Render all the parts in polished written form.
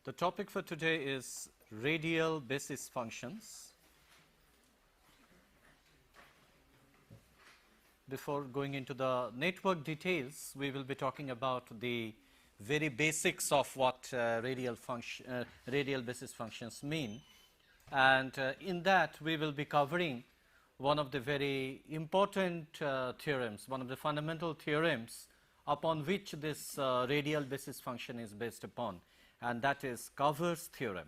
The topic for today is radial basis functions. Before going into the network details, we will be talking about the very basics of what radial basis functions mean, and in that we will be covering one of the very important theorems, one of the fundamental theorems upon which this radial basis function is based upon, and that is Cover's theorem.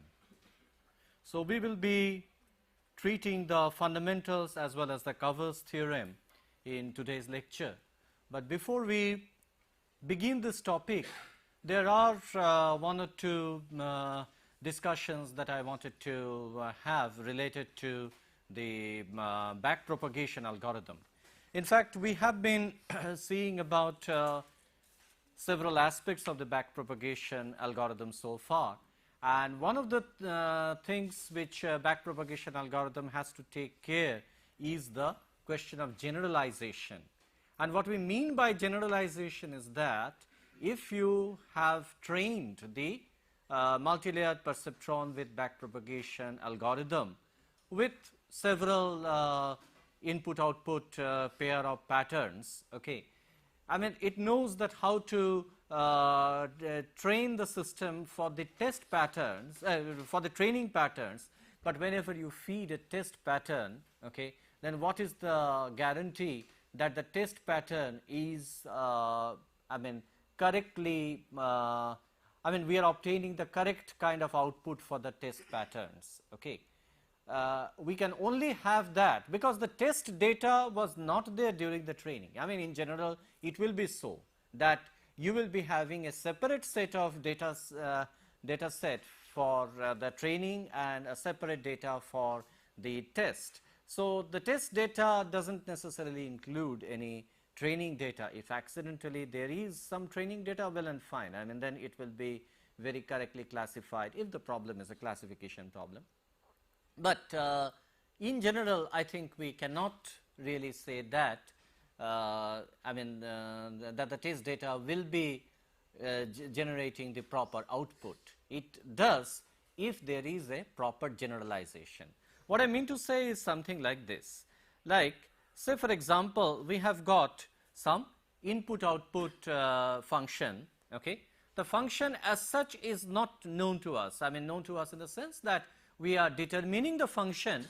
So we will be treating the fundamentals as well as the Cover's theorem in today's lecture. But before we begin this topic, there are one or two discussions that I wanted to have related to the backpropagation algorithm. In fact, we have been seeing about several aspects of the backpropagation algorithm so far, and one of the things which backpropagation algorithm has to take care is the question of generalization. And what we mean by generalization is that if you have trained the multilayered perceptron with backpropagation algorithm with several input-output pair of patterns, okay, I mean it knows that how to train the system for the test patterns, for the training patterns, but whenever you feed a test pattern, okay, then what is the guarantee that the test pattern is correctly, we are obtaining the correct kind of output for the test patterns, okay. We can only have that because the test data was not there during the training. I mean in general it will be so that you will be having a separate set of data set for the training and a separate data for the test. So the test data does not necessarily include any training data. If accidentally there is some training data, well and fine, I mean then it will be very correctly classified if the problem is a classification problem. But in general I think we cannot really say that that the test data will be generating the proper output. It does if there is a proper generalization. What I mean to say is something like this, like say for example we have got some input-output function, okay. The function as such is not known to us, I mean known to us in the sense that we are determining the function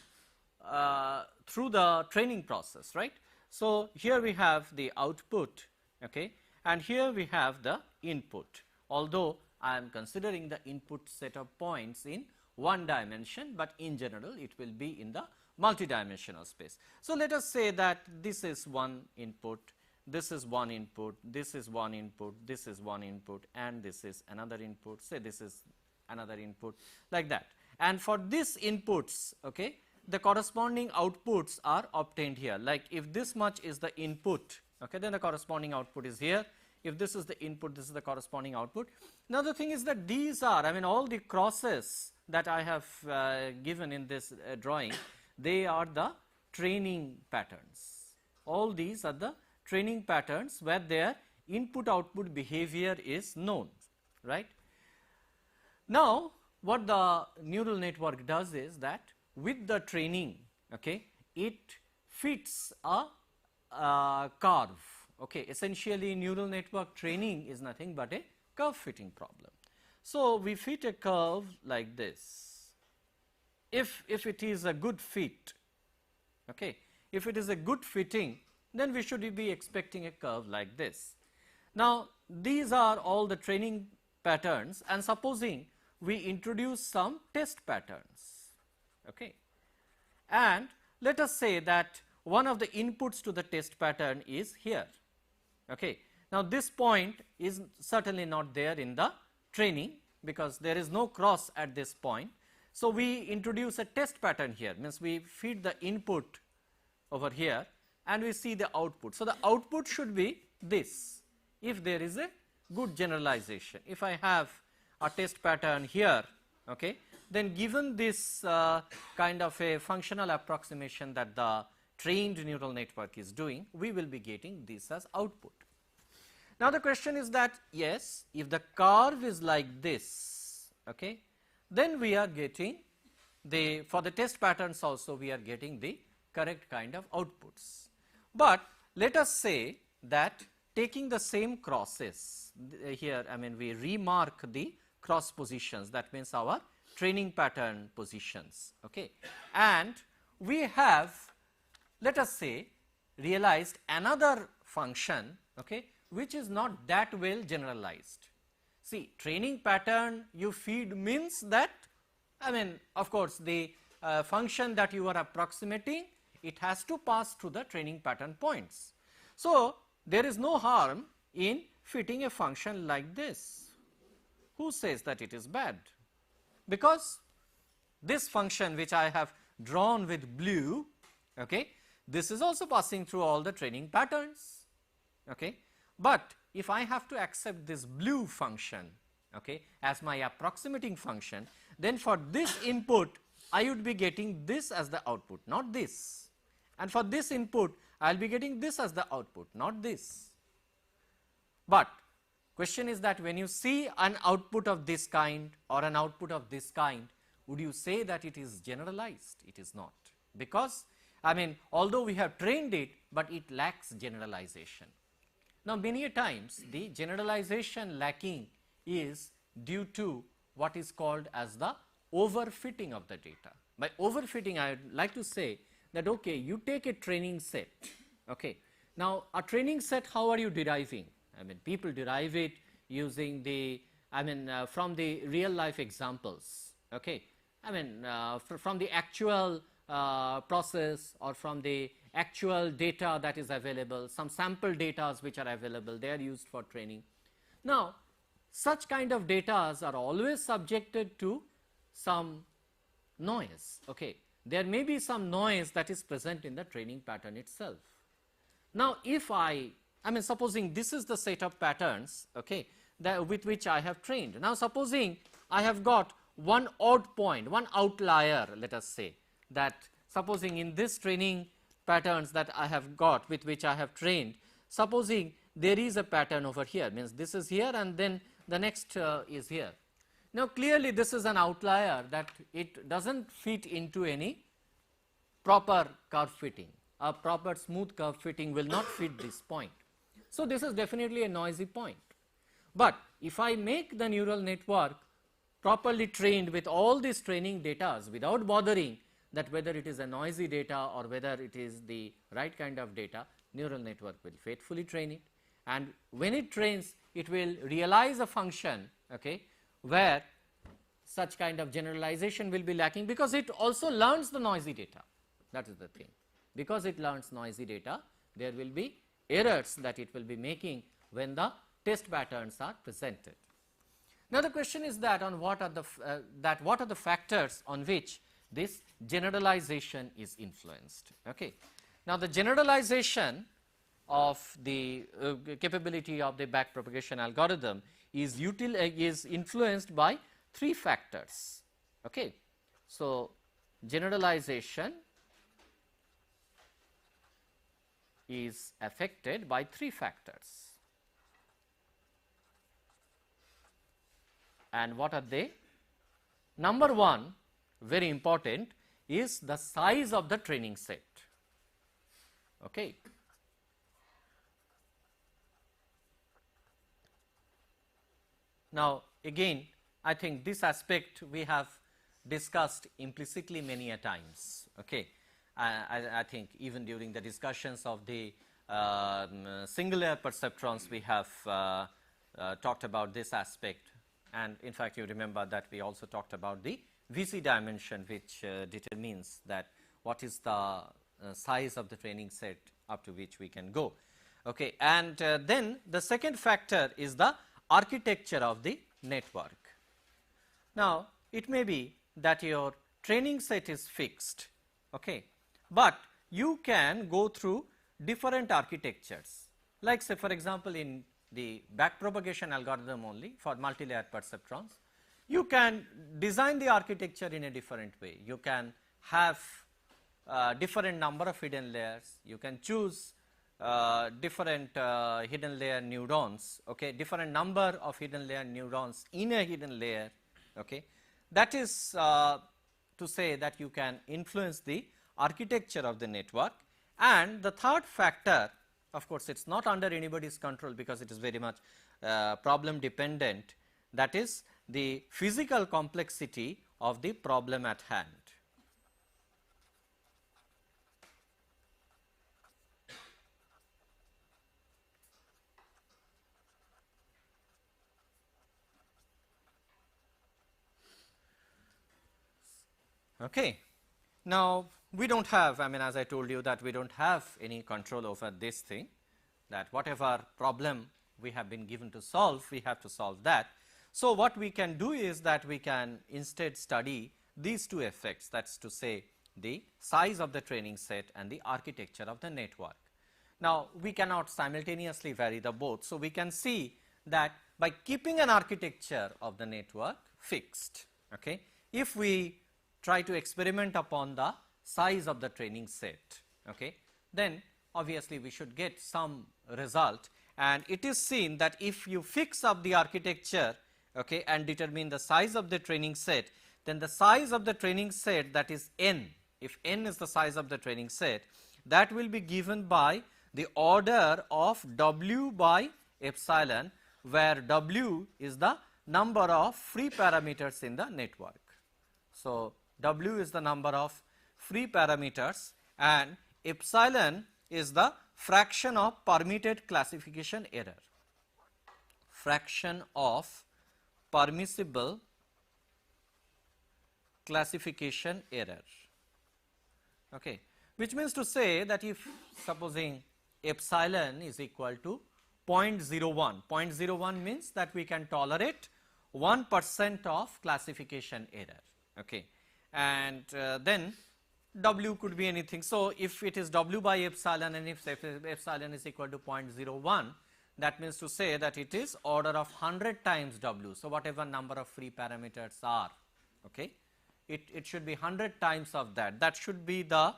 through the training process, right. So here we have the output, okay, and here we have the input, although I am considering the input set of points in one dimension, but in general it will be in the multidimensional space. So let us say that this is one input, this is one input, this is one input, this is one input, and this is another input, say this is another input, like that. And for these inputs, okay, the corresponding outputs are obtained here, like if this much is the input, okay, then the corresponding output is here. If this is the input, this is the corresponding output. Now the thing is that these are, I mean all the crosses that I have given in this drawing, they are the training patterns. All these are the training patterns where their input-output behavior is known, right. Now what the neural network does is that with the training, okay, it fits a curve, okay. Essentially neural network training is nothing but a curve fitting problem. So we fit a curve like this. If it is a good fit, okay, if it is a good fitting, then we should be expecting a curve like this. Now these are all the training patterns, and supposing we introduce some test patterns, okay, and let us say that one of the inputs to the test pattern is here, okay. Now this point is certainly not there in the training because there is no cross at this point. So we introduce a test pattern here, means we feed the input over here and we see the output. So the output should be this if there is a good generalization. If I have a test pattern here, okay, then given this kind of a functional approximation that the trained neural network is doing, we will be getting this as output. Now the question is that yes, if the curve is like this, okay, then we are getting the, for the test patterns also we are getting the correct kind of outputs. But let us say that taking the same crosses here, I mean we remark the cross positions, that means our training pattern positions, okay, and we have, let us say, realized another function, okay, which is not that well generalized. See, training pattern you feed means that, I mean of course the function that you are approximating, it has to pass through the training pattern points. So, there is no harm in fitting a function like this. Who says that it is bad? Because this function which I have drawn with blue, okay, this is also passing through all the training patterns, okay. But if I have to accept this blue function, okay, as my approximating function, then for this input I would be getting this as the output, not this, and for this input I will be getting this as the output, not this. But question is that when you see an output of this kind or an output of this kind, would you say that it is generalized? It is not, because I mean although we have trained it, but it lacks generalization. Now, many a times the generalization lacking is due to what is called as the overfitting of the data. By overfitting, I would like to say that, okay, you take a training set, okay. Now, a training set, how are you deriving? I mean people derive it using the, I mean from the real life examples, okay. I mean from the actual process or from the actual data that is available, some sample data which are available, they are used for training. Now, such kind of data are always subjected to some noise, okay. There may be some noise that is present in the training pattern itself. Now, if I mean supposing this is the set of patterns, okay, that with which I have trained. Now, supposing I have got one odd point, one outlier, let us say, that supposing in this training patterns that I have got with which I have trained, supposing there is a pattern over here, means this is here and then the next is here. Now, clearly this is an outlier that it does not fit into any proper curve fitting, a proper smooth curve fitting will not fit this point. So, this is definitely a noisy point. But if I make the neural network properly trained with all these training data without bothering that whether it is a noisy data or whether it is the right kind of data, neural network will faithfully train it, and when it trains it will realize a function, okay, where such kind of generalization will be lacking, because it also learns the noisy data. That is the thing. Because it learns noisy data, there will be errors that it will be making when the test patterns are presented. Now, the question is that on what are the factors on which this generalization is influenced, okay. Now, the generalization of the capability of the backpropagation algorithm is influenced by three factors, okay. So, generalization is affected by three factors, and what are they? Number one, very important, is the size of the training set, okay. Now, again I think this aspect we have discussed implicitly many a times, okay. I think even during the discussions of the singular perceptrons we have talked about this aspect, and in fact you remember that we also talked about the VC dimension, which determines that what is the size of the training set up to which we can go, okay. And then the second factor is the architecture of the network. Now, it may be that your training set is fixed, okay, but you can go through different architectures, like say for example in the backpropagation algorithm only for multilayer perceptrons, you can design the architecture in a different way. You can have different number of hidden layers, you can choose different hidden layer neurons, okay, different number of hidden layer neurons in a hidden layer, Okay. That is to say that you can influence the architecture of the network. And the third factor, of course, it is not under anybody's control because it is very much problem dependent, that is the physical complexity of the problem at hand. Okay. Now, we do not have, I mean, as I told you that we do not have any control over this thing, that whatever problem we have been given to solve, we have to solve that. So, what we can do is that we can instead study these two effects, that is to say the size of the training set and the architecture of the network. Now, we cannot simultaneously vary the both. So, we can see that by keeping an architecture of the network fixed, okay, if we try to experiment upon the size of the training set, okay, then obviously we should get some result, and it is seen that if you fix up the architecture, okay, and determine the size of the training set, then the size of the training set, that is n, if n is the size of the training set, that will be given by the order of W by epsilon, where W is the number of free parameters in the network. So, W is the number of free parameters and epsilon is the fraction of permitted classification error, fraction of permissible classification error, okay, which means to say that if supposing epsilon is equal to 0.01, 0.01 means that we can tolerate 1% of classification error, okay, and then W could be anything. So, if it is W by epsilon and if epsilon is equal to 0.01, that means to say that it is order of 100 times W. So, whatever number of free parameters are, okay, it should be 100 times of that. That should be the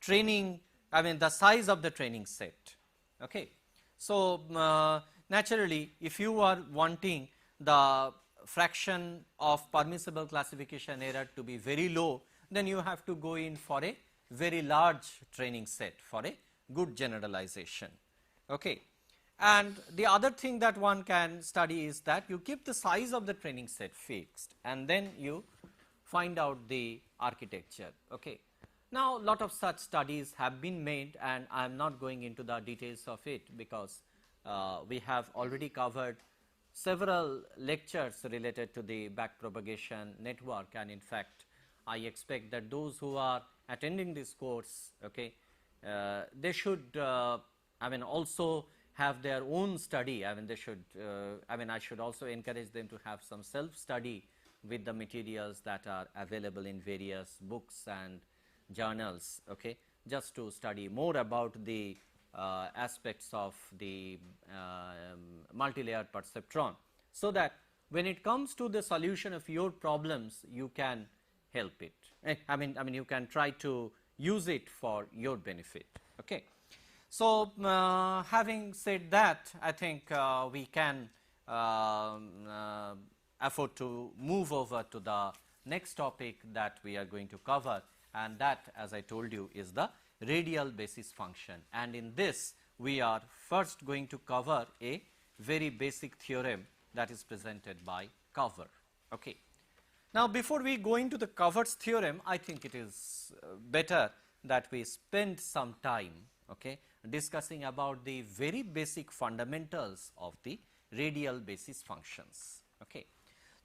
training, I mean the size of the training set, okay. So, naturally if you are wanting the fraction of permissible classification error to be very low, then you have to go in for a very large training set for a good generalization, okay. And the other thing that one can study is that you keep the size of the training set fixed and then you find out the architecture, okay. Now, lot of such studies have been made and I am not going into the details of it because we have already covered several lectures related to the backpropagation network, and in fact, I expect that those who are attending this course, okay, they should I mean also have their own study. I mean they should I mean I should also encourage them to have some self study with the materials that are available in various books and journals, okay, just to study more about the aspects of the multilayer perceptron, so that when it comes to the solution of your problems, you can help it. I mean you can try to use it for your benefit, okay. So, having said that, I think we can afford to move over to the next topic that we are going to cover, and that, as I told you, is the radial basis function. And in this, we are first going to cover a very basic theorem that is presented by Cover, okay. Now, before we go into the Cover's theorem, I think it is better that we spend some time, okay, discussing about the very basic fundamentals of the radial basis functions, okay.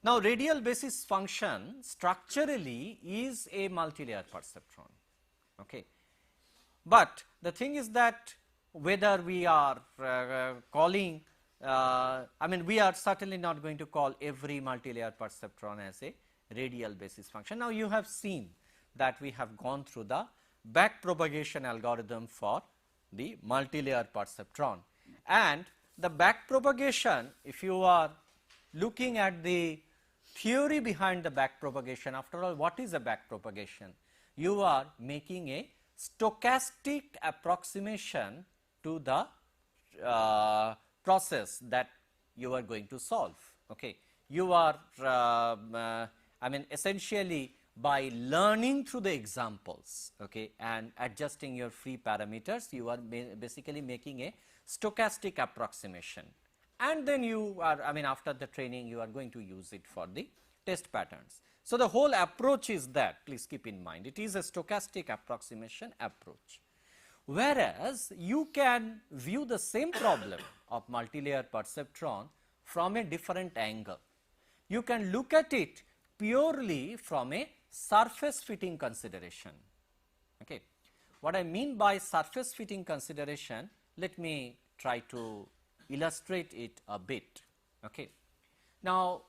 Now, radial basis function structurally is a multilayer perceptron, okay. But the thing is that whether we are calling, I mean we are certainly not going to call every multilayer perceptron as a radial basis function. Now, you have seen that we have gone through the backpropagation algorithm for the multilayer perceptron, and the backpropagation, if you are looking at the theory behind the backpropagation, after all, what is a backpropagation? You are making a stochastic approximation to the process that you are going to solve, okay. you are I mean essentially by learning through the examples, okay, and adjusting your free parameters, you are basically making a stochastic approximation, and then you are, I mean after the training you are going to use it for the test patterns. So, the whole approach is that, please keep in mind, it is a stochastic approximation approach. Whereas, you can view the same problem of multilayer perceptron from a different angle. You can look at it purely from a surface fitting consideration. Okay. What I mean by surface fitting consideration, let me try to illustrate it a bit. Okay. Now,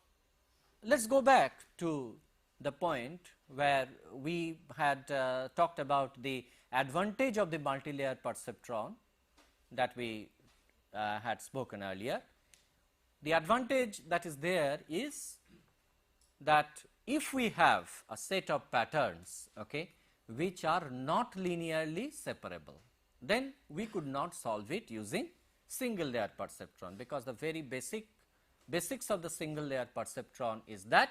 let us go back to the point where we had talked about the advantage of the multilayer perceptron that we had spoken earlier. The advantage that is there is that if we have a set of patterns, okay, which are not linearly separable, then we could not solve it using single layer perceptron, because the very basics of the single layer perceptron is that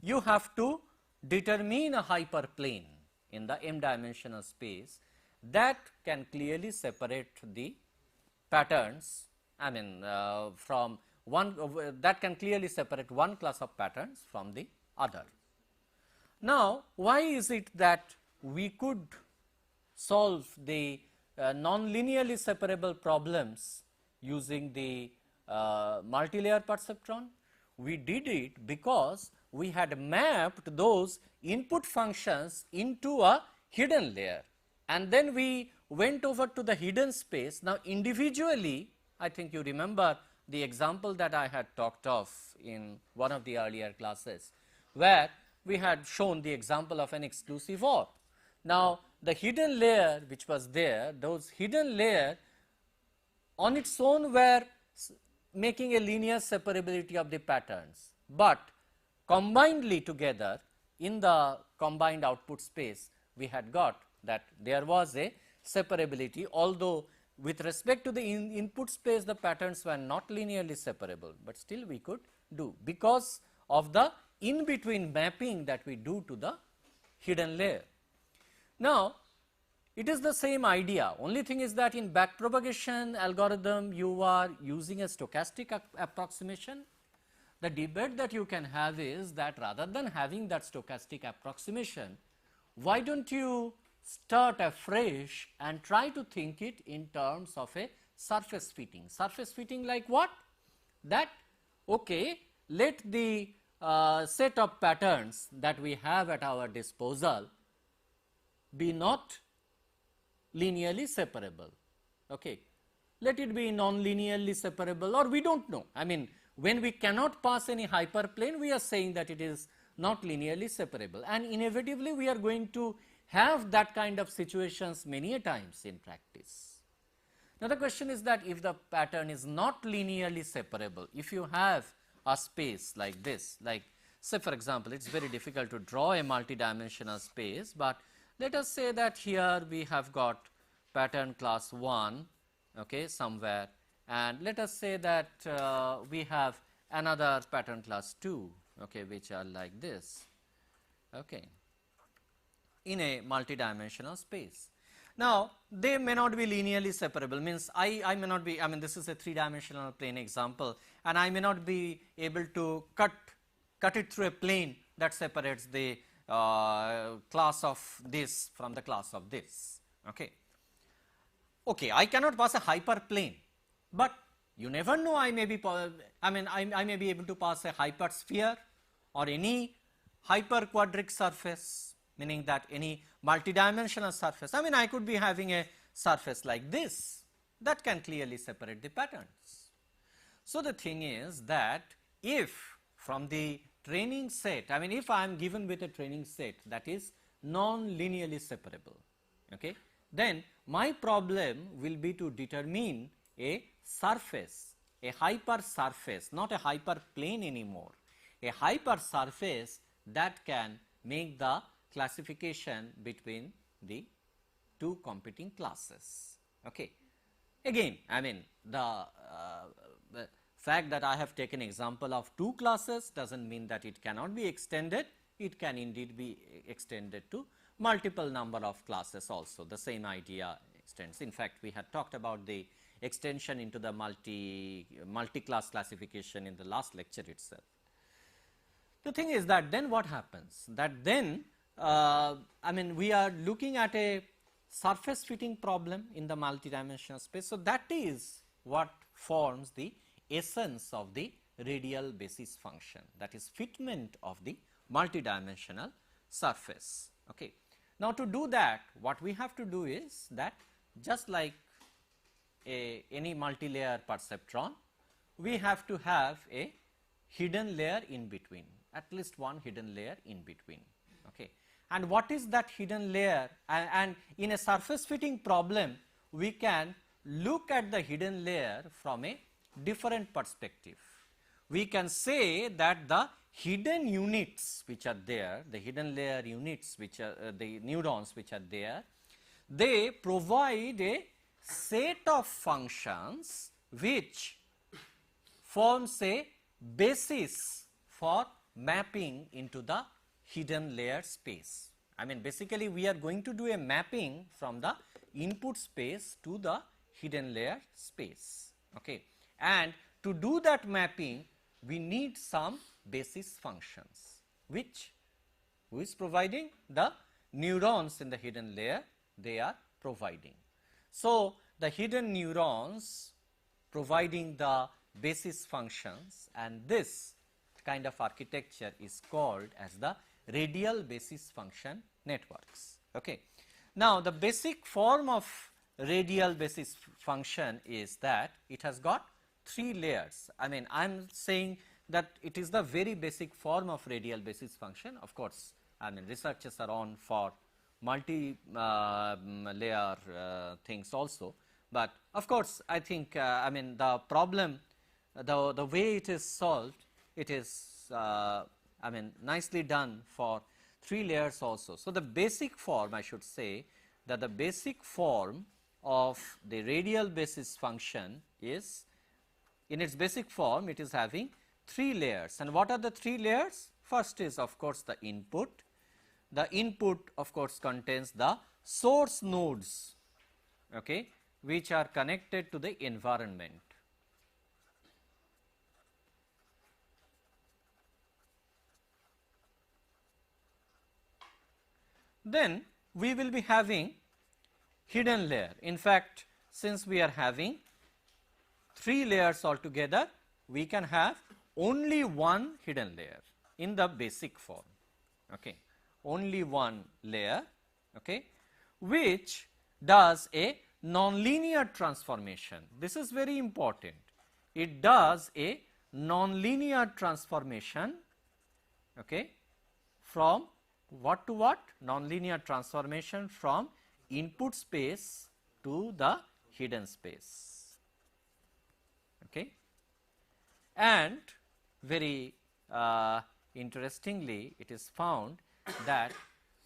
you have to determine a hyperplane in the m dimensional space that can clearly separate the patterns, I mean from one that can clearly separate one class of patterns from the other. Now, why is it that we could solve the non-linearly separable problems using the multilayer perceptron? We did it because we had mapped those input functions into a hidden layer, and then we went over to the hidden space. Now, individually, I think you remember the example that I had talked of in one of the earlier classes, where we had shown the example of an exclusive OR. Now, the hidden layer which was there, those hidden layer on its own were making a linear separability of the patterns, but combinedly together in the combined output space, we had got that there was a separability, although with respect to the input space the patterns were not linearly separable, but still we could do because of the in between mapping that we do to the hidden layer. Now, it is the same idea, only thing is that in backpropagation algorithm you are using a stochastic approximation. The debate that you can have is that rather than having that stochastic approximation, why don't you start afresh and try to think it in terms of a surface fitting. Surface fitting like what? That, okay, let the set of patterns that we have at our disposal be not linearly separable. Okay. Let it be non-linearly separable, or we do not know. I mean, when we cannot pass any hyperplane, we are saying that it is not linearly separable, and inevitably we are going to have that kind of situations many a times in practice. Now, the question is that if the pattern is not linearly separable, if you have a space like this, like say for example, it is very difficult to draw a multidimensional space, but let us say that here we have got pattern class 1, okay, somewhere, and let us say that we have another pattern class 2, okay, which are like this, okay, in a multidimensional space. Now, they may not be linearly separable, means I may not be, I mean this is a 3-dimensional plane example, and I may not be able to cut it through a plane that separates the class of this from the class of this. Okay. Okay, I cannot pass a hyperplane, but you never know, I may be, I may be able to pass a hypersphere or any hyperquadric surface, meaning that any multidimensional surface. I mean, I could be having a surface like this that can clearly separate the patterns. So, the thing is that if from the training set, I mean if I am given with a training set that is non-linearly separable, okay, then my problem will be to determine a surface, a hyper surface, not a hyperplane anymore, a hyper surface that can make the classification between the two competing classes. Okay. Again, I mean the fact that I have taken example of 2 classes does not mean that it cannot be extended. It can indeed be extended to multiple number of classes also. The same idea extends. In fact, we had talked about the extension into the multi-class classification in the last lecture itself. The thing is that then what happens? That then I mean, we are looking at a surface fitting problem in the multidimensional space. So, that is what forms the essence of the radial basis function, that is fitment of the multidimensional surface. Okay. Now, to do that, what we have to do is that just like any multi-layer perceptron, we have to have a hidden layer in between, at least one hidden layer in between. Okay. And what is that hidden layer? And in a surface fitting problem, we can look at the hidden layer from a different perspective. We can say that the hidden units which are there, the hidden layer units which are the neurons which are there, they provide a set of functions which forms a basis for mapping into the hidden layer space. I mean, basically we are going to do a mapping from the input space to the hidden layer space. Okay. And to do that mapping, we need some basis functions, which who is providing? The neurons in the hidden layer, they are providing. So, the hidden neurons providing the basis functions, and this kind of architecture is called as the radial basis function networks. Okay. Now, the basic form of radial basis function is that it has got 3 layers. I mean, I am saying that it is the very basic form of radial basis function. Of course, I mean researches are on for multi layer things also, but of course, I think I mean the problem, the way it is solved, it is I mean nicely done for 3 layers also. So, the basic form, I should say that the basic form of the radial basis function is, in its basic form, it is having 3 layers. And what are the 3 layers? First is of course the input. The input of course contains the source nodes, okay, which are connected to the environment. Then we will be having hidden layer. In fact, since we are having 3 layers altogether, we can have only one hidden layer in the basic form. Okay. Only one layer, okay, which does a nonlinear transformation. This is very important. It does a nonlinear transformation, okay, from what to what? Nonlinear transformation from input space to the hidden space. Okay. And very interestingly, it is found that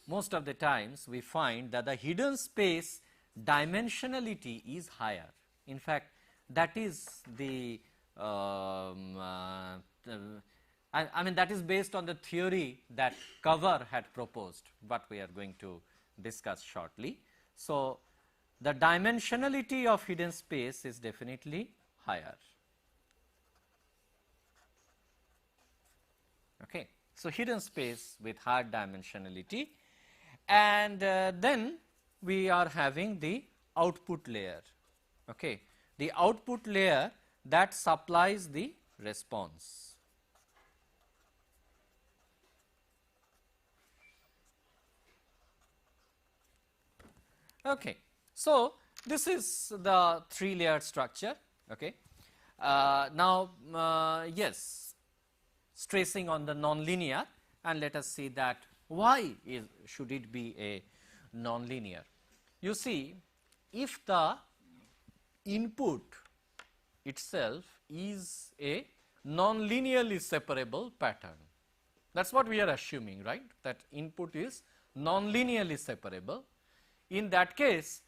most of the times we find that the hidden space dimensionality is higher. In fact, that is the I mean that is based on the theory that Cover had proposed, what we are going to discuss shortly. So, the dimensionality of hidden space is definitely higher. Okay. So, hidden space with higher dimensionality, and then we are having the output layer. Okay. The output layer that supplies the response. Okay. So, this is the 3 layer structure. Okay. Now, yes, stressing on the nonlinear, and let us see that why should it be a nonlinear. You see, if the input itself is a nonlinearly separable pattern, that is what we are assuming, right, that input is nonlinearly separable. In that case,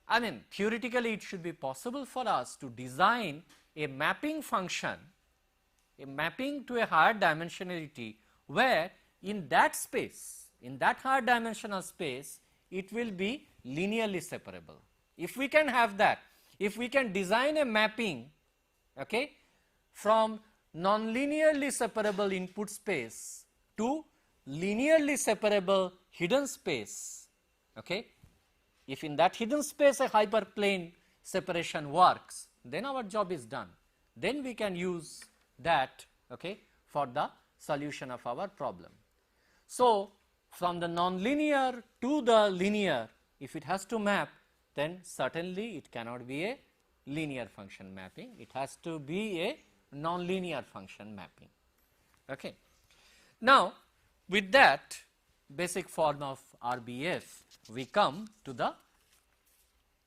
I mean theoretically it should be possible for us to design a mapping function, a mapping to a higher dimensionality, where in that space, in that higher dimensional space, it will be linearly separable. If we can have that, if we can design a mapping, okay, from non-linearly separable input space to linearly separable hidden space, okay, if in that hidden space a hyperplane separation works, then our job is done. Then we can use that, okay, for the solution of our problem. So, from the non-linear to the linear, if it has to map, then certainly it cannot be a linear function mapping, it has to be a non-linear function mapping. Okay. Now, with that basic form of RBF, we come to the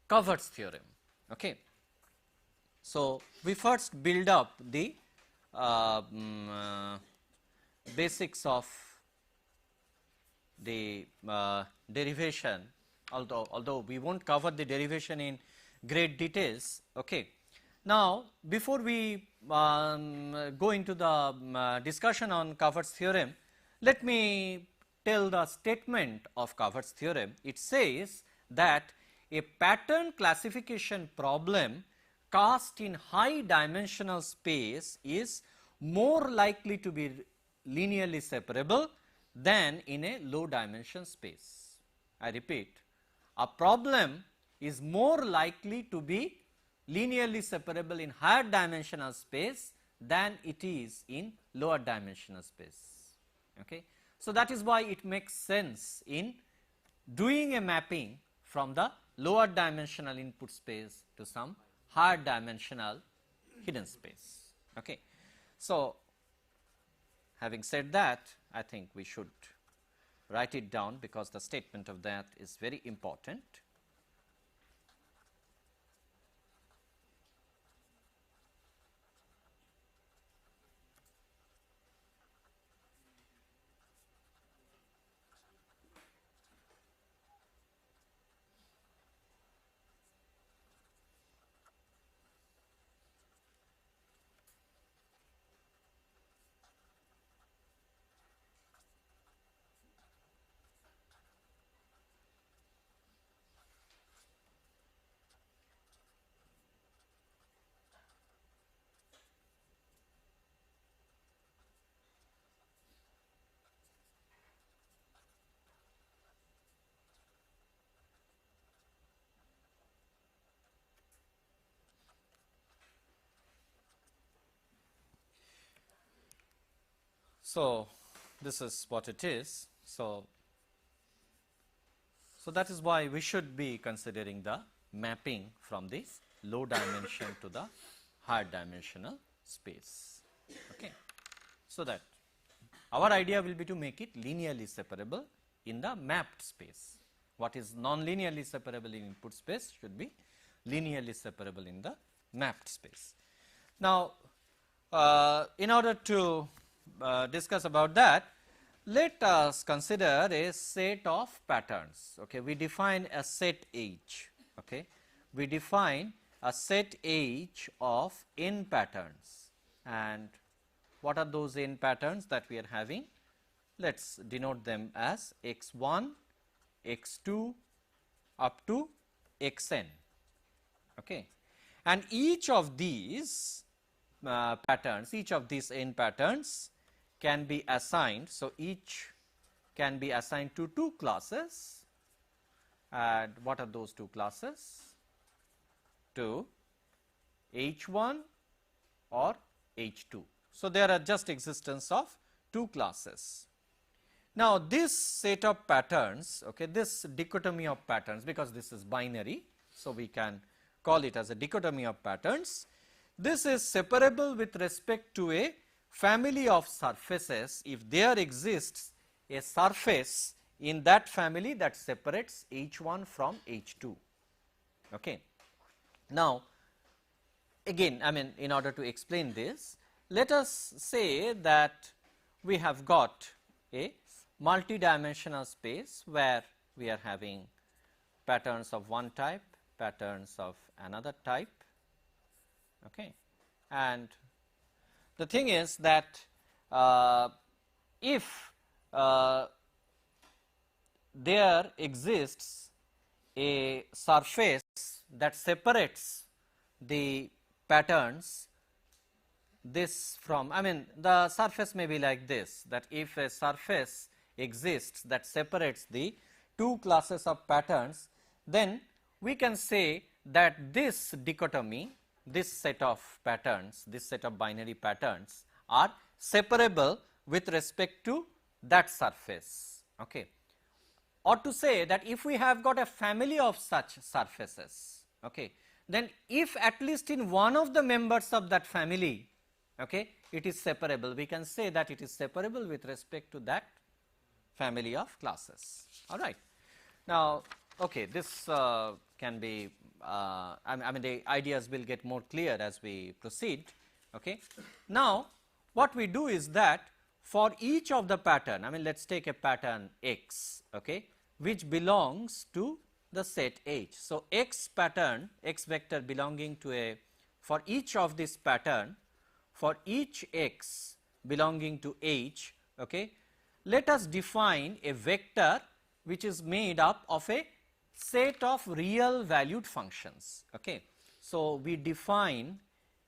Covert's theorem. Okay. So, we first build up the basics of the derivation, although we will not cover the derivation in great details. Okay. Now, before we go into the discussion on Covert's theorem, let me tell the statement of Covert's theorem. It says that a pattern classification problem cast in high dimensional space is more likely to be linearly separable than in a low dimension space. I repeat, a problem is more likely to be linearly separable in higher dimensional space than it is in lower dimensional space. Okay. So, that is why it makes sense in doing a mapping from the lower dimensional input space to some higher dimensional hidden space. Okay. So, having said that, I think we should write it down because the statement of that is very important. So, this is what it is. So, that is why we should be considering the mapping from the low dimension to the higher dimensional space. Okay. So, that our idea will be to make it linearly separable in the mapped space. What is non-linearly separable in input space should be linearly separable in the mapped space. Now, in order to discuss about that, let us consider a set of patterns. Okay. We define a set H. Okay. We define a set H of n patterns, and what are those n patterns that we are having? Let us denote them as x1, x2 up to xn. Okay. And each of these patterns, each of these n patterns can be assigned. So, each can be assigned to two classes, and what are those two classes? To H1 or H2. So, there are just existence of two classes. Now, this set of patterns, okay, this dichotomy of patterns, because this is binary, so we can call it as a dichotomy of patterns. This is separable with respect to a family of surfaces if there exists a surface in that family that separates H1 from H2. Okay. Now, again, I mean, in order to explain this, let us say that we have got a multi-dimensional space where we are having patterns of one type, patterns of another type. Okay. And the thing is that if there exists a surface that separates the patterns this from, I mean the surface may be like this, that if a surface exists that separates the two classes of patterns, then we can say that this dichotomy, this set of patterns, this set of binary patterns are separable with respect to that surface. Okay. Or to say that if we have got a family of such surfaces, okay, then if at least in one of the members of that family, okay, it is separable, we can say that it is separable with respect to that family of classes. All right. Now, okay, this can be, I mean the ideas will get more clear as we proceed. Okay. Now, what we do is that for each of the pattern, I mean let us take a pattern X, okay, which belongs to the set H. So, X pattern, X vector belonging to a, for each of this pattern, for each X belonging to H, okay, let us define a vector which is made up of a set of real valued functions. Okay. So, we define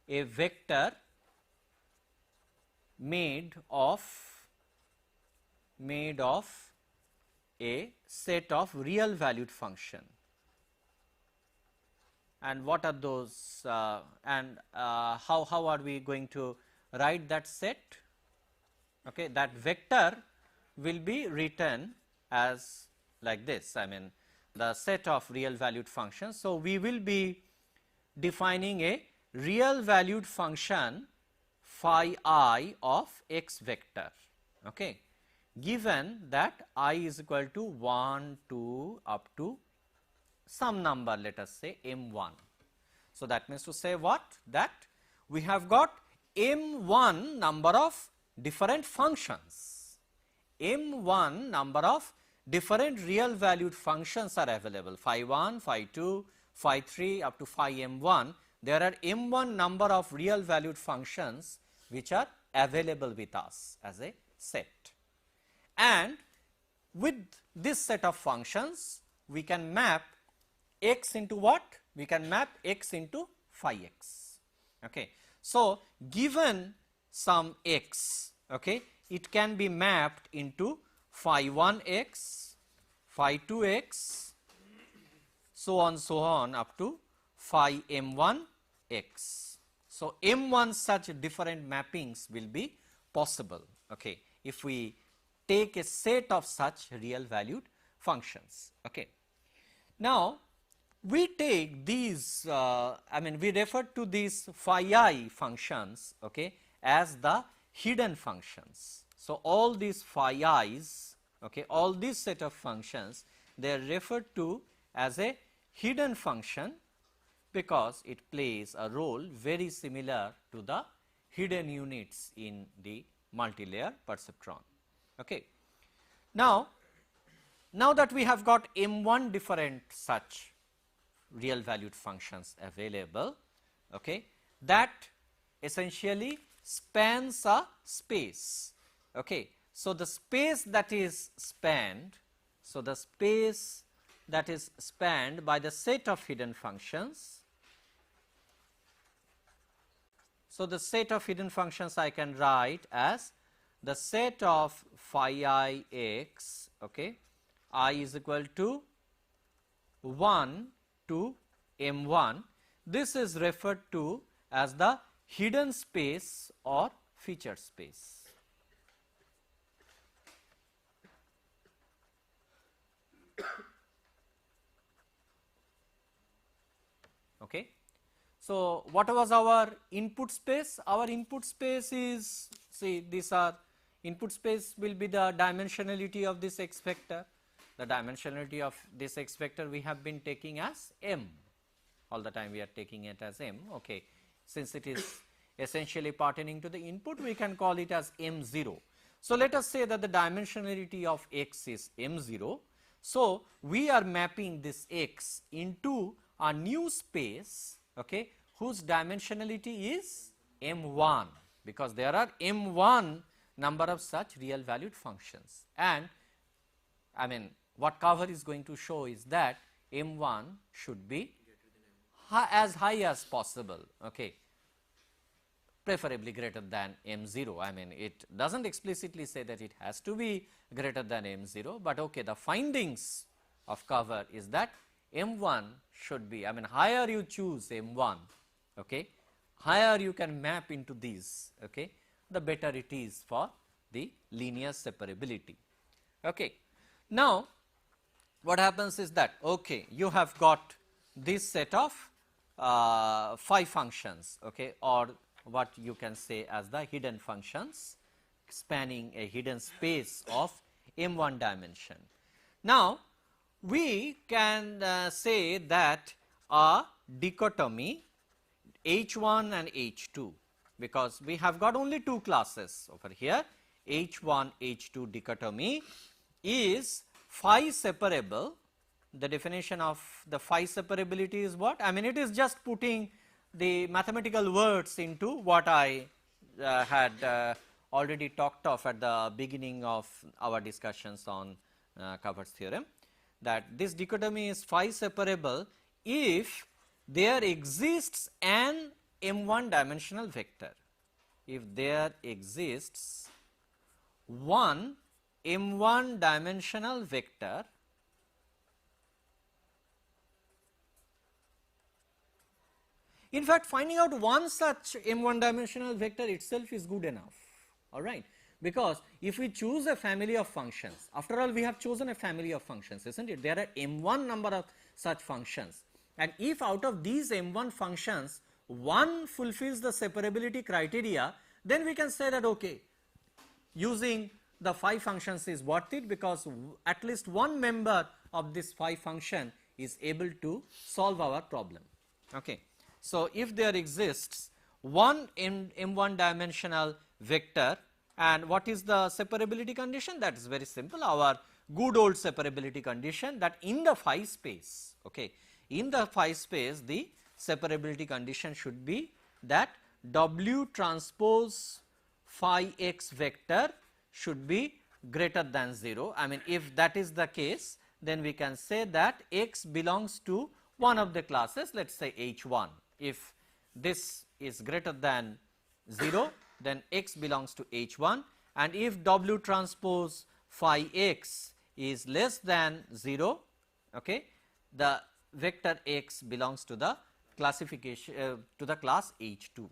a vector made of a set of real valued function. And what are those how are we going to write that set? Okay, that vector will be written as like this, I mean the set of real valued functions. So, we will be defining a real valued function phi I of x vector, okay, given that I is equal to 1, 2 up to some number, let us say m1. So, that means to say what? That we have got m1 number of different functions, m1 number of different real valued functions are available, phi 1, phi 2, phi 3 up to phi m1. There are m1 number of real valued functions which are available with us as a set. And with this set of functions, we can map x into what? We can map x into phi x. Okay. So, given some x, okay, it can be mapped into phi 1 x, phi 2 x, so on up to phi m1 x. So, m1 such different mappings will be possible, okay, if we take a set of such real valued functions. Okay. Now, we take these, I mean we refer to these phi I functions, okay, as the hidden functions. So, all these phi i's, okay, all these set of functions, they are referred to as a hidden function because it plays a role very similar to the hidden units in the multilayer perceptron. Okay. Now that we have got m1 different such real valued functions available, okay, that essentially spans a space. Okay. So, the space that is spanned, so the space that is spanned by the set of hidden functions. So, the set of hidden functions I can write as the set of phi I x, okay, I is equal to 1 to m1. This is referred to as the hidden space or feature space. Okay. So, what was our input space? Our input space is, see, these are input space will be the dimensionality of this x vector. The dimensionality of this x vector we have been taking as m, all the time we are taking it as m. Okay. Since it is essentially pertaining to the input, we can call it as m0. So, let us say that the dimensionality of x is m0. So, we are mapping this x into a new space, okay, whose dimensionality is M1, because there are M1 number of such real valued functions, and I mean what cover is going to show is that M1 should be as high as possible, okay, preferably greater than M0. I mean it does not explicitly say that it has to be greater than M0, but okay, the findings of cover is that M1 should be, I mean higher you choose M1, okay, higher you can map into these, okay, the better it is for the linear separability. Okay. Now, what happens is that, okay, you have got this set of 5 functions, okay, or what you can say as the hidden functions spanning a hidden space of M1 dimension. Now, we can say that a dichotomy H1 and H2, because we have got only 2 classes over here, H1 H2 dichotomy is phi separable. The definition of the phi separability is what? I mean it is just putting the mathematical words into what I had already talked of at the beginning of our discussions on Cover's theorem, that this dichotomy is phi separable if there exists an M1 dimensional vector. If there exists one M1 dimensional vector in fact, finding out one such M1 dimensional vector itself is good enough, all right, because if we choose a family of functions, after all we have chosen a family of functions, isn't it? There are M1 number of such functions, and if out of these M1 functions one fulfills the separability criteria, then we can say that okay, using the phi functions is worth it, because at least one member of this phi function is able to solve our problem. Okay. So, if there exists one M1 dimensional vector, and what is the separability condition? That is very simple, our good old separability condition, that in the phi space, okay, in the phi space the separability condition should be that W transpose phi x vector should be greater than 0. I mean if that is the case, then we can say that x belongs to one of the classes, let us say H1. If this is greater than 0, then x belongs to H1, and if W transpose phi x is less than 0, okay, the vector x belongs to the classification to the class H2.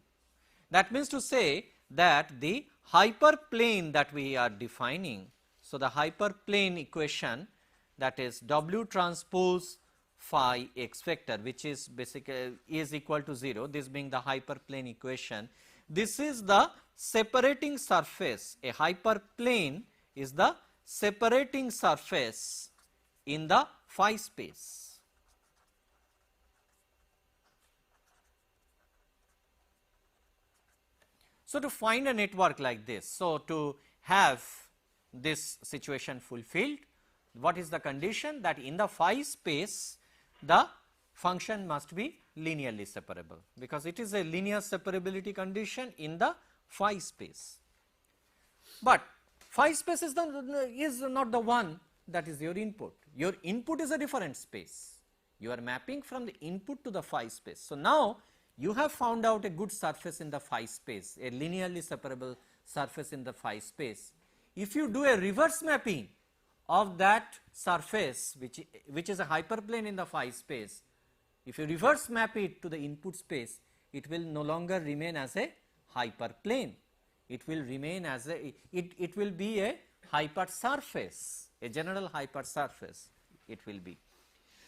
That means to say that the hyperplane that we are defining, so the hyperplane equation, that is W transpose phi x vector, which is basically is equal to 0, this being the hyperplane equation, this is the separating surface. A hyperplane is the separating surface in the phi space. So, to find a network like this, so to have this situation fulfilled, what is the condition? That in the phi space the function must be linearly separable, because it is a linear separability condition in the phi space. But phi space is not the one that is your input. Your input is a different space. You are mapping from the input to the phi space. So, now you have found out a good surface in the phi space, a linearly separable surface in the phi space. If you do a reverse mapping of that surface, which is a hyperplane in the phi space, if you reverse map it to the input space, it will no longer remain as a hyperplane. It will remain as a, it will be a hypersurface, a general hypersurface it will be.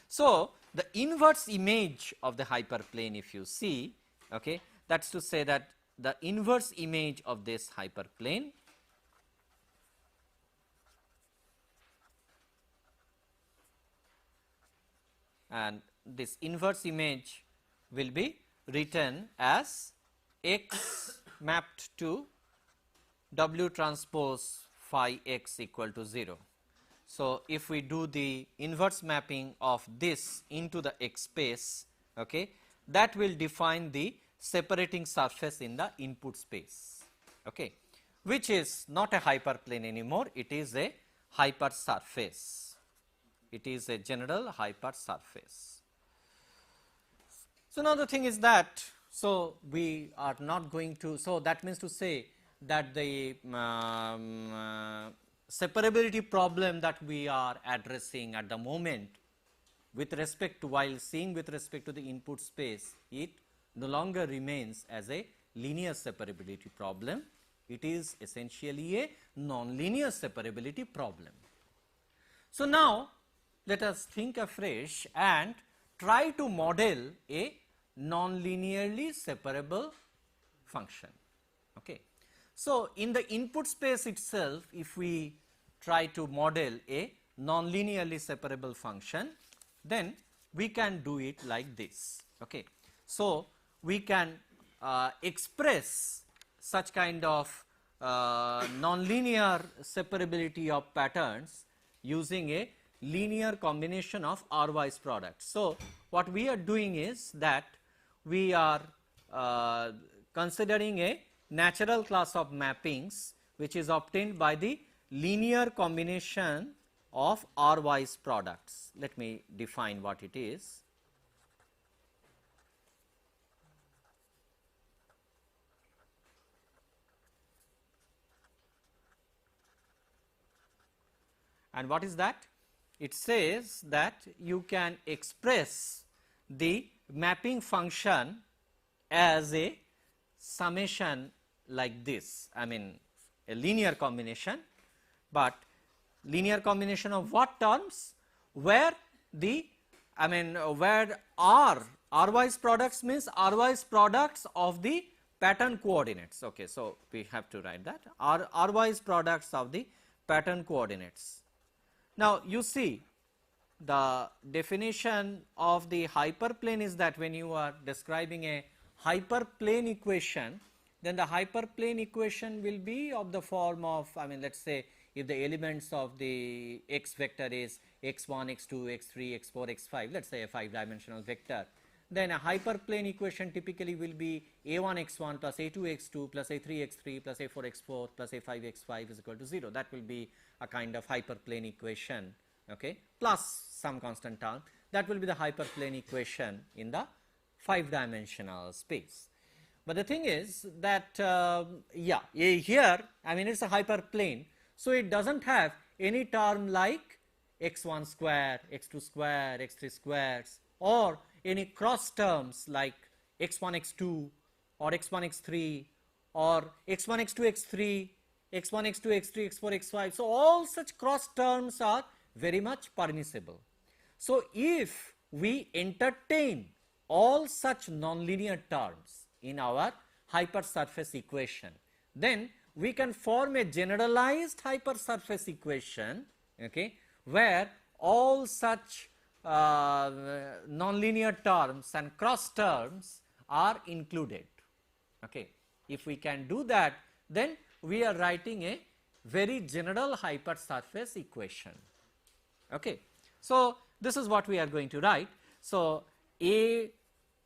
So, the inverse image of the hyperplane, if you see, okay, that is to say that the inverse image of this hyperplane and this inverse image will be written as x mapped to W transpose phi x equal to 0. So, if we do the inverse mapping of this into the x space, okay, that will define the separating surface in the input space, okay, which is not a hyperplane anymore, it is a hypersurface. It is a general hypersurface. So, now the thing is that, so we are not going to, so that means to say that the separability problem that we are addressing at the moment with respect to, while seeing with respect to the input space, it no longer remains as a linear separability problem, it is essentially a nonlinear separability problem. So, now let us think afresh and try to model a nonlinearly separable function. Okay. So, in the input space itself, if we try to model a nonlinearly separable function, then we can do it like this. Okay. So, we can express such kind of nonlinear separability of patterns using a linear combination of R-wise products. So, what we are doing is that we are considering a natural class of mappings which is obtained by the linear combination of R-wise products. Let me define what it is. And what is that? It says that you can express the mapping function as a summation like this, I mean a linear combination, but linear combination of what terms? Where the, I mean where R-wise products means R-wise products of the pattern coordinates. Okay, so we have to write that R-wise products of the pattern coordinates. Now, you see the definition of the hyperplane is that when you are describing a hyperplane equation, then the hyperplane equation will be of the form of, I mean let us say if the elements of the x vector is x1, x2, x3, x4, x5, let us say a 5-dimensional vector, then a hyperplane equation typically will be a1 x1 plus a2 x2 plus a3 x3 plus a4 x4 plus a5 x5 is equal to 0. That will be a kind of hyperplane equation, okay, plus some constant term. That will be the hyperplane equation in the 5-dimensional space. But the thing is that here, I mean it is a hyperplane, so it does not have any term like x1 square, x2 square, x3 squares, or any cross terms like x1 x2 or x1 x3 or x1 x2 x3, x1 x2 x3 x4 x5. So, all such cross terms are very much permissible. So, if we entertain all such nonlinear terms in our hypersurface equation, then we can form a generalized hypersurface equation, okay, where all such nonlinear terms and cross terms are included. Okay. If we can do that, then we are writing a very general hypersurface equation. Okay. So, this is what we are going to write. So, A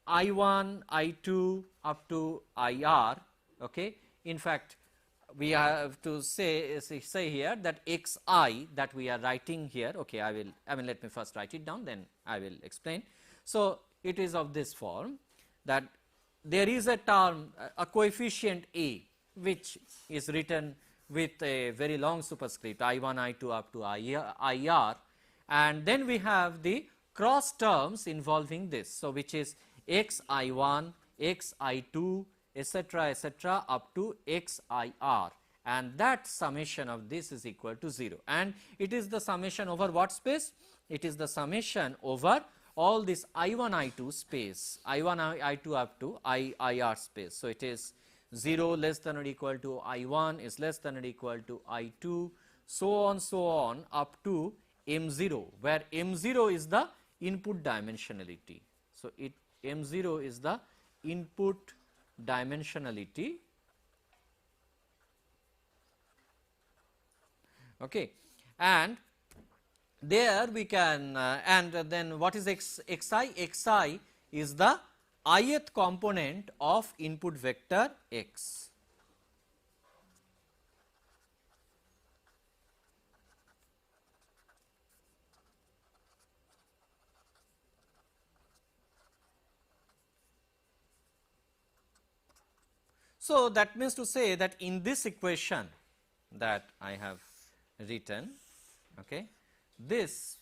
I1, I2 up to IR, okay. In fact, we have to say here that xi that we are writing here, okay, I mean let me first write it down, then I will explain. So, it is of this form that there is a term, a coefficient A, which is written with a very long superscript I1, I2 up to IR, and then we have the cross terms involving this. So, which is xi1, xi2, etc. up to xir, and that summation of this is equal to 0, and it is the summation over what space? It is the summation over all this I1, I2 space, I1, I2 up to IR space. So, it is 0 less than or equal to I1 is less than or equal to I2, so on up to M0, where M0 is the input dimensionality. So, M0 is the input dimensionality, okay, and there we can and then what is xi? Xi is the ith component of input vector x. So, that means to say that in this equation that I have written, okay, this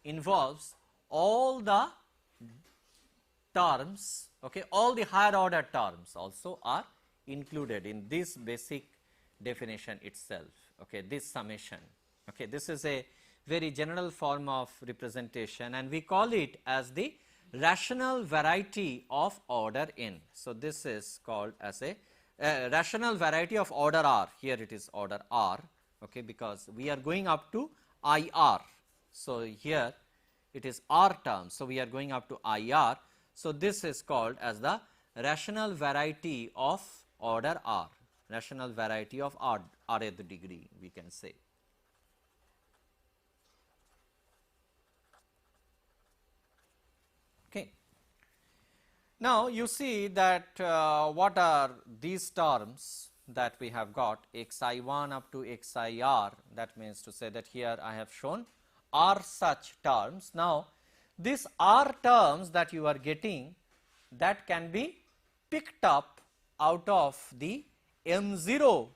involves all the terms, okay, all the higher order terms also are included in this basic definition itself, okay, this summation. Okay, this is a very general form of representation and we call it as the rational variety of order n. So, this is called as a rational variety of order r, here it is order r, okay, because we are going up to IR. So, here it is r terms. So, we are going up to IR. So, this is called as the rational variety of order r, rational variety of rth degree we can say. Okay. Now, you see that what are these terms that we have got xi1 up to xir, that means to say that here I have shown r such terms. Now, these r terms that you are getting, that can be picked up out of the m0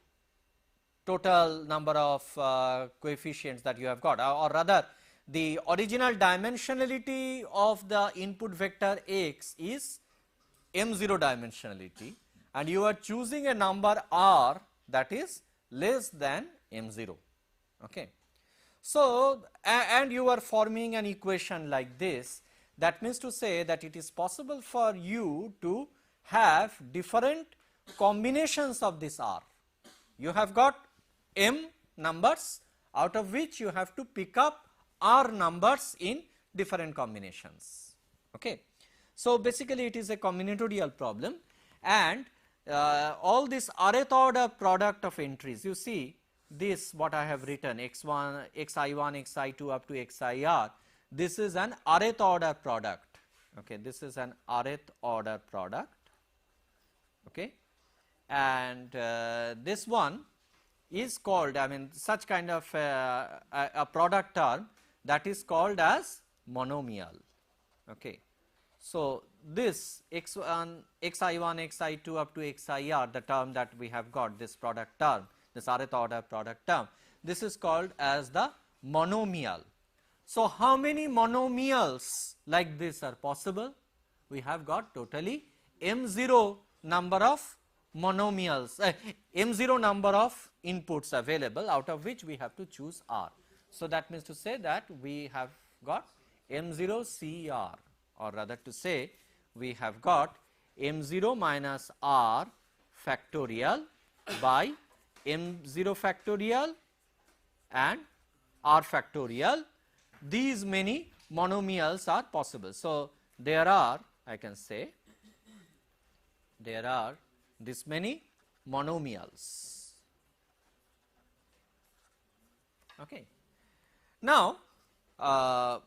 total number of coefficients that you have got, or rather the original dimensionality of the input vector x is m0 dimensionality and you are choosing a number r that is less than m0. Okay. So, and you are forming an equation like this, that means to say that it is possible for you to have different combinations of this r. You have got m numbers out of which you have to pick up r numbers in different combinations. Okay. So, basically it is a combinatorial problem and all this rth order product of entries, you see this what I have written x1, xi1, xi2 up to xir, this is an rth order product. Okay. This is an rth order product. Okay. And this one is called, I mean such kind of a product term, that is called as monomial. Okay. So, this x1, xi1, xi2 up to xir, the term that we have got, this product term, this rth order product term, this is called as the monomial. So, how many monomials like this are possible? We have got totally m0 number of monomials, m0 number of inputs available, out of which we have to choose r. So, that means to say that we have got m0 CR, or rather to say we have got m0 minus r factorial by m0 factorial and r factorial. These many monomials are possible. So, there are, I can say, there are this many monomials. Okay. Now, out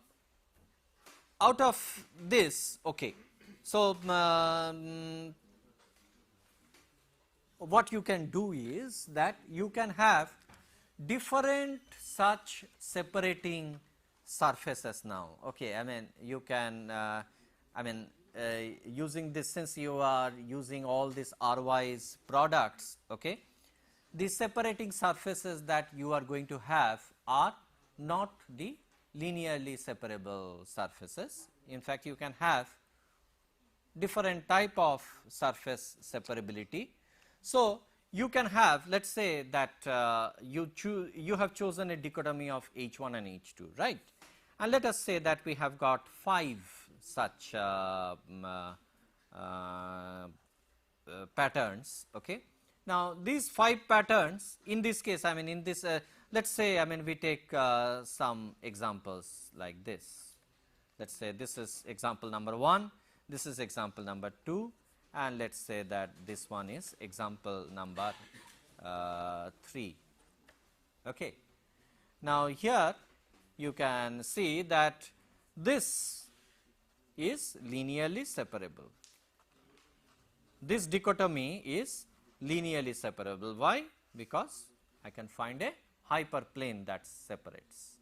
of this, okay, so what you can do is that you can have different such separating surfaces now. Okay, I mean you can, using this, since you are using all these R-wise products, okay, the separating surfaces that you are going to have are not the linearly separable surfaces. In fact, you can have different type of surface separability. So, you can have, let us say that you have chosen a dichotomy of H1 and H2, right, and let us say that we have got 5 such patterns. Okay. Now, these 5 patterns, in this case, I mean in this let us say, I mean we take some examples like this. Let us say this is example number 1, this is example number 2, and let us say that this one is example number 3. Okay. Now, here you can see that this is linearly separable. this dichotomy is linearly separable. Why? Because I can find a hyperplane that separates.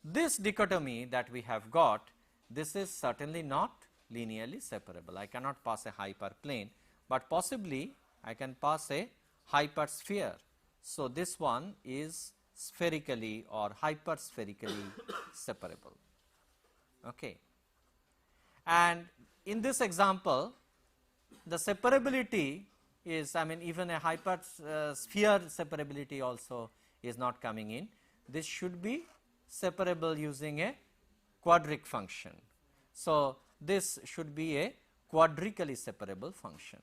This dichotomy that we have got, this is certainly not linearly separable. I cannot pass a hyperplane, but possibly I can pass a hypersphere. So, this one is spherically or hyperspherically separable. Okay. And in this example, the separability is, I mean, even a hypersphere separability also is not coming in. This should be separable using a quadric function. So, this should be a quadrically separable function.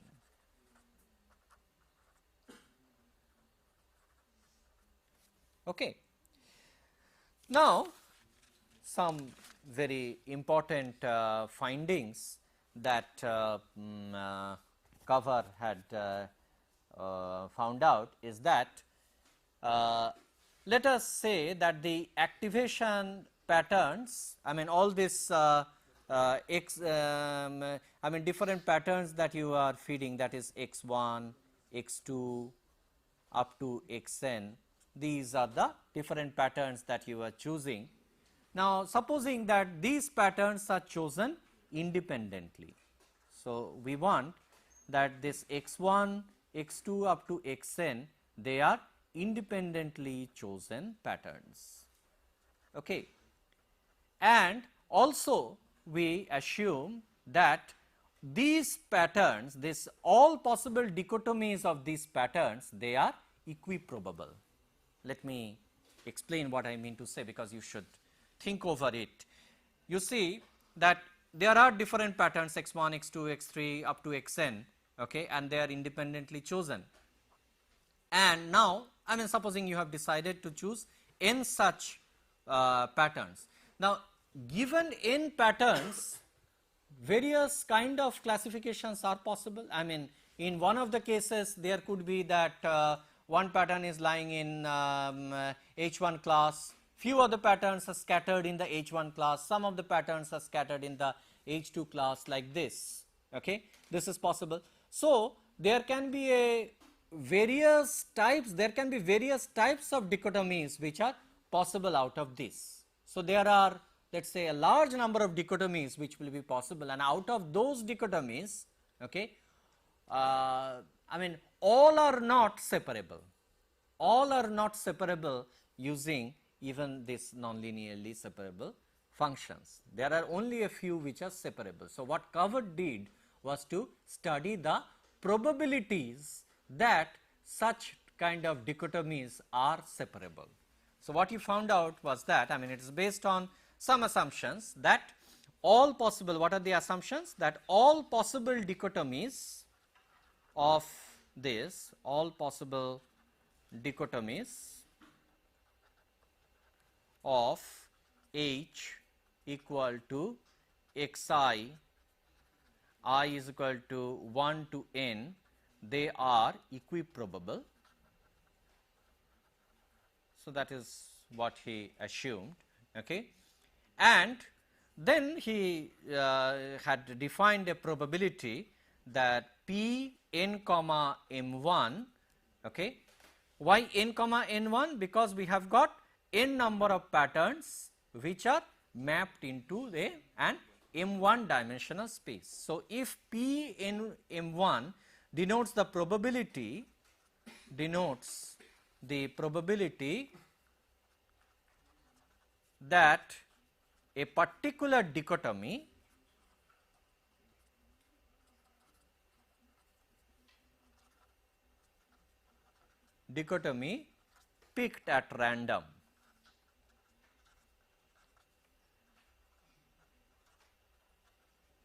Okay. Now, some very important findings that Cover had found out is that let us say that the activation patterns, I mean all this I mean different patterns that you are feeding, that is x1, x2 up to xn, these are the different patterns that you are choosing. Now, supposing that these patterns are chosen independently. So, we want that this x1, x2 up to xn, they are independently chosen patterns. Okay. And also we assume that these patterns, this all possible dichotomies of these patterns, they are equiprobable. Let me explain what I mean to say, because you should think over it. You see that there are different patterns x1, x2, x3 up to xn, okay, and they are independently chosen. And now, I mean supposing you have decided to choose n such patterns. Now, given n patterns, various kind of classifications are possible. I mean, in one of the cases there could be that one pattern is lying in H1 class, few other patterns are scattered in the H1 class, some of the patterns are scattered in the H2 class, like this. Okay, this is possible. So, there can be various types of dichotomies which are possible out of this. So, there are, let us say, a large number of dichotomies which will be possible, and out of those dichotomies, okay, I mean all are not separable, using even this non-linearly separable functions. There are only a few which are separable. So, what Cover did was to study the probabilities that such kind of dichotomies are separable. So, what you found out was that, I mean it is based on some assumptions, that all possible, what are the assumptions? That all possible dichotomies of this, all possible dichotomies of H equal to xi, I is equal to 1 to n, they are equiprobable. So, that is what he assumed. Okay. And then he had defined a probability that p n comma m1. Okay. Why n comma n1? Because we have got n number of patterns which are mapped into an m1 dimensional space. So, if p n m1 denotes the probability, that a particular dichotomy picked at random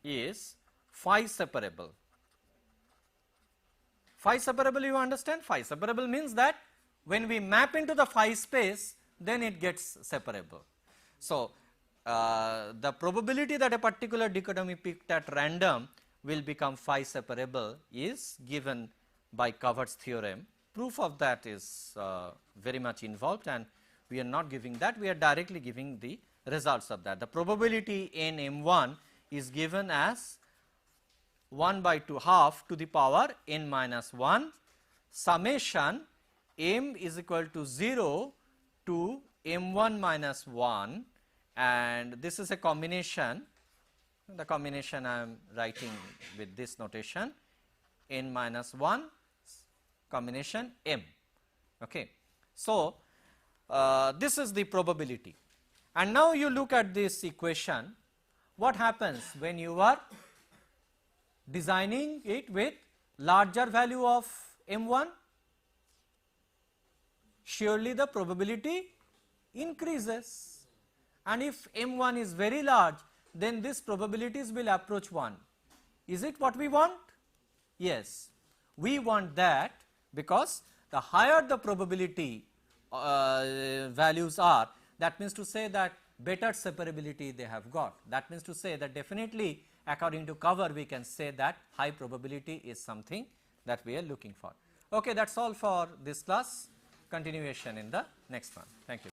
is phi separable. Phi separable, you understand? Phi separable means that when we map into the phi space, then it gets separable. So, the probability that a particular dichotomy picked at random will become phi separable is given by Cover's theorem. Proof of that is very much involved, and we are not giving that, we are directly giving the results of that. The probability in M1 is given as 1 by 2 half to the power n minus 1 summation m is equal to 0 to m1 minus 1, and this is a combination. The combination I am writing with this notation n minus 1 combination m. Okay. So, this is the probability, and now you look at this equation. What happens when you are designing it with larger value of m1? Surely the probability increases, and if m1 is very large, then these probabilities will approach 1. Is it what we want? Yes, we want that, because the higher the probability values are, that means to say that better separability they have got. That means to say that definitely according to cover we can say that high probability is something that we are looking for. Okay, that is all for this class. Continuation in the next one. Thank you.